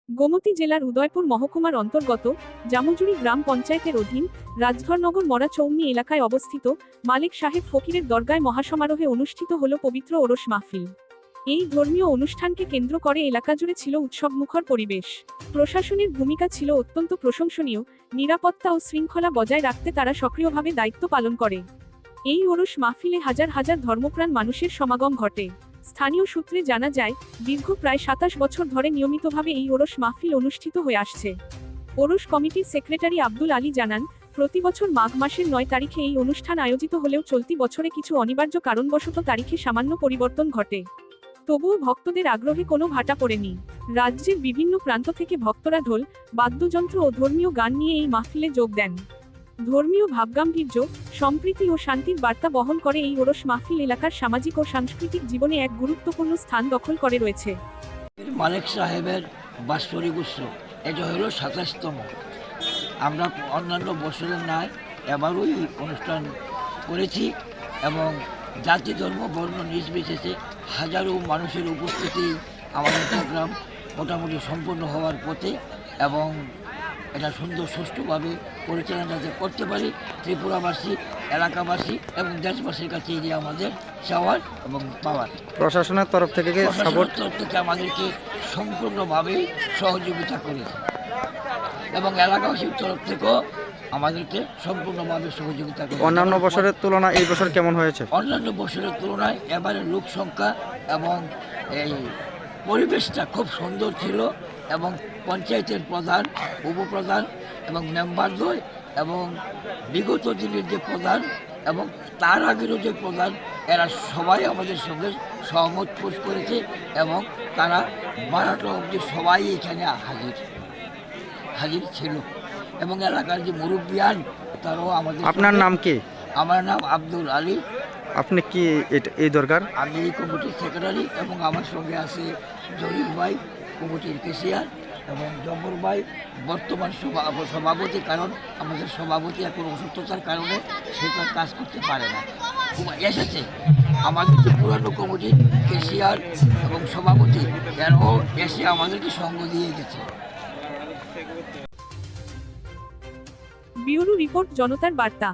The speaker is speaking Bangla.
গোমতী জেলার উদয়পুর মহকুমার অন্তর্গত জামুজুড়ি গ্রাম পঞ্চায়েতের অধীন রাজধরনগর মরা চৌমনি এলাকায় অবস্থিত মালিক সাহেব ফকিরের দরগায় মহাসমারোহে অনুষ্ঠিত হল পবিত্র ওরস মাহফিল। এই ধর্মীয় অনুষ্ঠানকে কেন্দ্র করে এলাকা জুড়ে ছিল উৎসবমুখর পরিবেশ। প্রশাসনের ভূমিকা ছিল অত্যন্ত প্রশংসনীয়। নিরাপত্তা ও শৃঙ্খলা বজায় রাখতে তারা সক্রিয়ভাবে দায়িত্ব পালন করে। এই ওরস মাহফিলে হাজার হাজার ধর্মপ্রাণ মানুষের সমাগম ঘটে। স্থানীয় সূত্রে জানা যায়, দীর্ঘ প্রায় ২৭ বছর ধরে নিয়মিতভাবে এই ওরস মাহফিল অনুষ্ঠিত হয়ে আসছে। ওরস কমিটির সেক্রেটারি আব্দুল আলী জানান, প্রতি বছর মাঘ মাসের ৯ তারিখে এই অনুষ্ঠান আয়োজিত হলেও চলতি বছরে কিছু অনিবার্য কারণবশত তারিখে সামান্য পরিবর্তন ঘটে। তবুও ভক্তদের আগ্রহে কোনো ভাটা পড়েনি। রাজ্যের বিভিন্ন প্রান্ত থেকে ভক্তরা ঢোল, বাদ্যযন্ত্র ও ধর্মীয় গান নিয়ে এই মাহফিলে যোগ দেন। ধর্মীয় ভাবগাম্ভীর্য, সম্প্রীতি ও শান্তির বার্তা বহন করে এই ওরস মাহফিল এলাকার সামাজিক ও সাংস্কৃতিক জীবনে এক গুরুত্বপূর্ণ স্থান দখল করে রয়েছে। মালিক সাহেবের বাৎসরিক উৎসব, এটা হলো ২৭তম। আমরা অন্যান্য বছরের ন্যায় এবারও এই অনুষ্ঠান করেছি এবং জাতি ধর্ম বর্ণ নির্বিশেষে হাজারো মানুষের উপস্থিতি আমাদের প্রোগ্রাম মোটামুটি সম্পূর্ণ হওয়ার পথে এবং এটা সুন্দর সুষ্ঠুভাবে পরিচালনা যাতে করতে পারি ত্রিপুরাবাসী, এলাকাবাসী এবং দেশবাসীর কাছে এটি আমাদের চাওয়ার এবং পাওয়ার। প্রশাসনের তরফ থেকে আমাদেরকে সম্পূর্ণভাবে সহযোগিতা করেছে এবং এলাকাবাসীর তরফ থেকেও আমাদেরকে সম্পূর্ণভাবে সহযোগিতা করে। অন্যান্য বছরের তুলনায় এই বছর কেমন হয়েছে? অন্যান্য বছরের তুলনায় এবারে লোক সংখ্যা এবং এই পরিবেশটা খুব সুন্দর ছিল এবং পঞ্চায়েতের প্রধান, উপপ্রধান এবং মেম্বারদ্বয় এবং বিগত দিনের যে প্রধান এবং তার আগেরও যে প্রধান, এরা সবাই আমাদের সঙ্গে সহমত পোষ করেছে এবং তারা 12টা অবধি সবাই এখানে হাজির ছিল এবং এলাকার যে মুরব্বিয়ান তারাও আমাদের। আপনার নাম কি? আমার নাম আব্দুল আলী। আপনি কি এই দরকার? আমি এই কমিটির সেক্রেটারি এবং আমার সঙ্গে আছে জলিল ভাই কমিটির কেশিয়ার এবং জব্বর ভাই বর্তমান সভাপতি, কারণ আমাদের সভাপতি এখন অসুস্থতার কারণে সে তার কাজ করতে পারে না। এসেছে আমাদের যে পুরানো কমিটির কেশিয়ার এবং সভাপতি, এরাও এসে আমাদেরকে সঙ্গ দিয়ে গেছে। ব্যুরো রিপোর্ট, জনতার বার্তা।